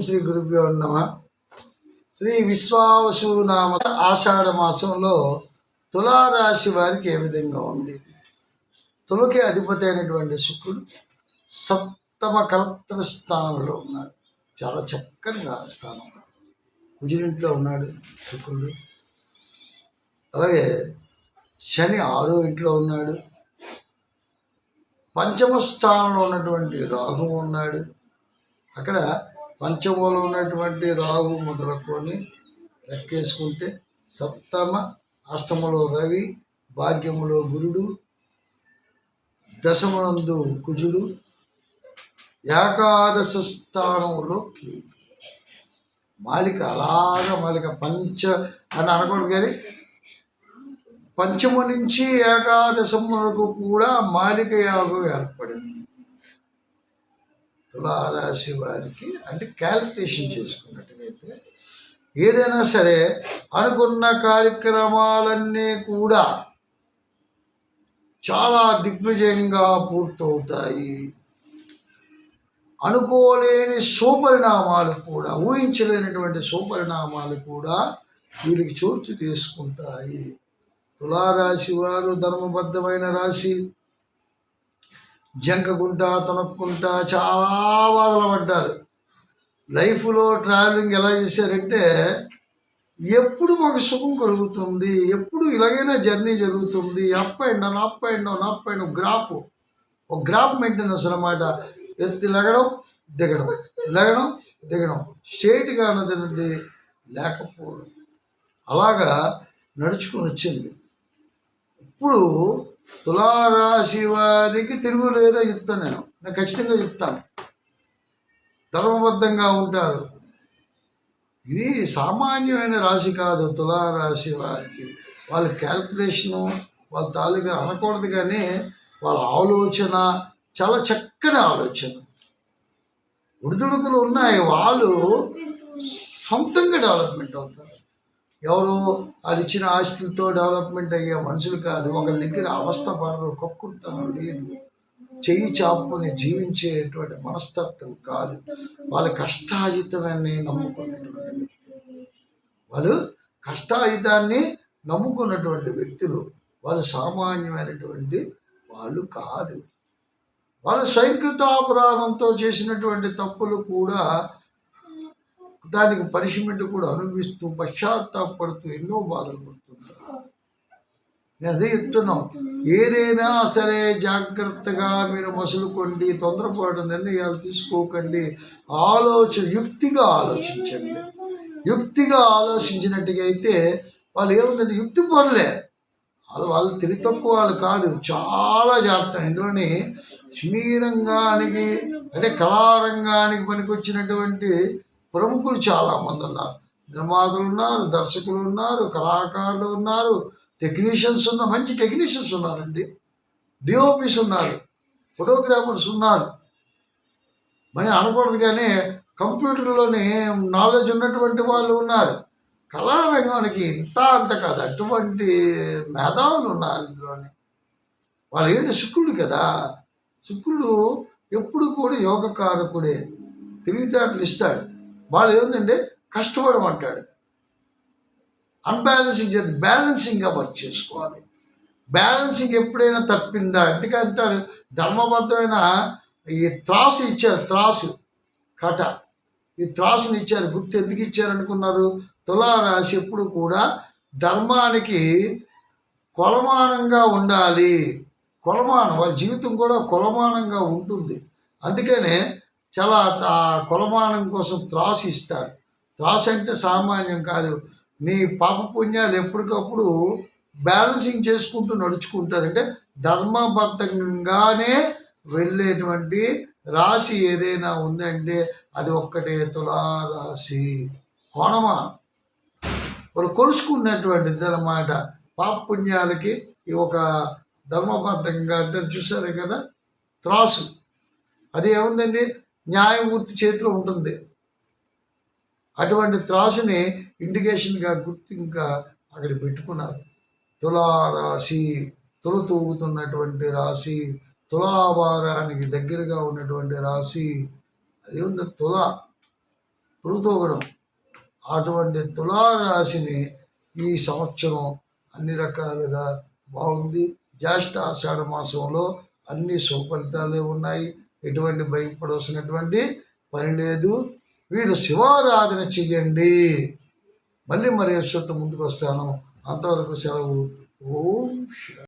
శ్రీ గురుభ్యో నమః. శ్రీ విశ్వావసు నామ ఆషాఢ మాసంలో తులారాశి వారికి ఏ విధంగా ఉంది? తులకి అధిపతి అయినటువంటి శుక్రుడు సప్తమ కలత్ర స్థానంలో ఉన్నాడు. చాలా చక్కని స్థానం. కుజుడింట్లో ఉన్నాడు శుక్రుడు. అలాగే శని 6వ ఇంట్లో ఉన్నాడు. పంచమ స్థానంలో ఉన్నటువంటి రాహు ఉన్నాడు. అక్కడ పంచమంలో ఉన్నటువంటి రాహు మొదలుకొని లెక్కేసుకుంటే సప్తమ, అష్టమలో రవి, భాగ్యములో గురుడు, దశమనందు కుజుడు, ఏకాదశ స్థానంలో కేతు. మాలిక అలాగా మాలిక పంచ అని అనకూడదు, కానీ పంచమ నుంచి ఏకాదశం వరకు కూడా మాలిక యాగం ఏర్పడింది తులారాశి వారికి. అంటే క్యాలిక్యులేషన్ చేసుకున్నట్టుగైతే ఏదైనా సరే అనుకున్న కార్యక్రమాలన్నీ కూడా చాలా దిగ్విజయంగా పూర్తవుతాయి. అనుకోలేని సుపరిణామాలు కూడా, ఊహించలేనటువంటి సుపరిణామాలు కూడా వీరికి చోటు తీసుకుంటాయి. తులారాశి వారు ధర్మబద్ధమైన రాశి. జంకకుంటా తొనక్కుంటా చాలా బాధలు పడ్డారు. లైఫ్లో ట్రావెలింగ్ ఎలా చేశారంటే, ఎప్పుడు మాకు సుఖం కలుగుతుంది, ఎప్పుడు ఇలాగైనా జర్నీ జరుగుతుంది, up and down up and down up and down, ఒక గ్రాఫ్ మెయింటెనెన్స్ అనమాట. ఎత్తి లెగడం దిగడం, లెగడం దిగడం, స్ట్రేట్గా అన్నది లేకపోవడం, అలాగా నడుచుకొని వచ్చింది. ఇప్పుడు తులారాశి వారికి తిరుగులేదో చెప్తాను. నేను ఖచ్చితంగా చెప్తాను. ధర్మబద్ధంగా ఉంటారు. ఇది సామాన్యమైన రాశి కాదు తులారాశి వారికి. వాళ్ళ క్యాల్కులేషను, వాళ్ళ తాలూకా అనకూడదు, కానీ వాళ్ళ ఆలోచన చాలా చక్కని ఆలోచన. ఉడిదుడుకులు ఉన్నాయి. వాళ్ళు సొంతంగా డెవలప్మెంట్ అవుతారు. ఎవరు అది ఇచ్చిన ఆస్తులతో డెవలప్మెంట్ అయ్యే మనుషులు కాదు. ఒకరి దగ్గర అవస్థ పడరు, కక్కుర్తనం లేదు, చెయ్యి చాపుకొని జీవించేటువంటి మనస్తత్వం కాదు. వాళ్ళ కష్టాజితాన్ని నమ్ముకున్నటువంటి వ్యక్తులు, వాళ్ళు కష్టాజితాన్ని నమ్ముకున్నటువంటి వ్యక్తులు. వాళ్ళు సామాన్యమైనటువంటి వాళ్ళు కాదు. వాళ్ళు స్వయంకృతాపరాధంతో చేసినటువంటి తప్పులు కూడా దానికి పనిష్మెంట్ కూడా అనుభవిస్తూ పశ్చాత్తాపడుతూ ఎన్నో బాధలు పడుతుంటారు. నేను అదే చెప్తున్నాం. ఏదైనా సరే జాగ్రత్తగా మీరు మసులుకోండి, తొందరపాటు నిర్ణయాలు తీసుకోకండి. యుక్తిగా ఆలోచించండి. యుక్తిగా ఆలోచించినట్టుగా అయితే వాళ్ళు ఏముందంటే యుక్తి పనులే. వాళ్ళు తిరిగి తక్కువ వాళ్ళు కాదు, చాలా జాగ్రత్త. ఇందులోని సినీ రంగానికి అంటే కళారంగానికి పనికొచ్చినటువంటి ప్రముఖులు చాలామంది ఉన్నారు. నిర్మాతలు ఉన్నారు, దర్శకులు ఉన్నారు, కళాకారులు ఉన్నారు, టెక్నీషియన్స్ ఉన్నారు, మంచి టెక్నీషియన్స్ ఉన్నారండి, డిఓపీస్ ఉన్నారు, ఫోటోగ్రాఫర్స్ ఉన్నారు. మరి అనకూడదు, కానీ కంప్యూటర్లోని నాలెడ్జ్ ఉన్నటువంటి వాళ్ళు ఉన్నారు. కళారంగానికి ఇంత అంత కాదు, అటువంటి మేధావులు ఉన్నారు ఇందులోని. వాళ్ళు ఏంటి శుక్రుడు కదా. శుక్రుడు ఎప్పుడు కూడా యోగకారకుడే, తెలివితేటలు ఇస్తాడు. వాళ్ళు ఏంటంటే కష్టపడమంటాడు. అన్బ్యాలెన్సింగ్ చేసి బ్యాలెన్సింగ్గా వర్క్ చేసుకోవాలి. బ్యాలెన్సింగ్ ఎప్పుడైనా తప్పిందా, ఎందుకంటారు ధర్మబద్ధమైన ఈ త్రాసు ఇచ్చారు, త్రాసు కట, ఈ త్రాసుని ఇచ్చారు. గుర్తు ఎందుకు ఇచ్చారనుకున్నారు? తులారాశి ఎప్పుడు కూడా ధర్మానికి కొలమానంగా ఉండాలి. కొలమానం, వాళ్ళ జీవితం కూడా కొలమానంగా ఉంటుంది. అందుకనే చాలా కొలమానం కోసం త్రాసు ఇస్తారు. త్రాసు అంటే సామాన్యం కాదు. మీ పాపపుణ్యాలు ఎప్పటికప్పుడు బ్యాలెన్సింగ్ చేసుకుంటూ నడుచుకుంటారంటే ధర్మబద్ధంగానే వెళ్ళేటువంటి రాశి ఏదైనా ఉందంటే అది ఒక్కటే తులారాశి. కోణమా వాళ్ళు కొలుసుకున్నటువంటిది అన్నమాట. పాపపుణ్యాలకి ఒక ధర్మబద్ధంగా అంటే చూసారే కదా త్రాసు. అది ఏముందండి, న్యాయమూర్తి చేతిలో ఉంటుంది. అటువంటి త్రాసుని ఇండికేషన్గా గుర్తింగా అక్కడ పెట్టుకున్నారు. తులారాశి, తులు తూగుతున్నటువంటి రాశి, తులాభారానికి దగ్గరగా ఉన్నటువంటి రాశి అది ఉంది. తొలుతూగడం. అటువంటి తులారాశిని ఈ సంవత్సరం అన్ని రకాలుగా బాగుంది. జ్యేష్ఠ ఆషాఢ మాసంలో అన్ని సుఫలితాలే ఉన్నాయి. ఎటువంటి భయపడవలసినటువంటి పని లేదు. వీడు శివారాధన చెయ్యండి. మళ్ళీ మరి ముందుకు వస్తాను. అంతవరకు సెలవు. ఓం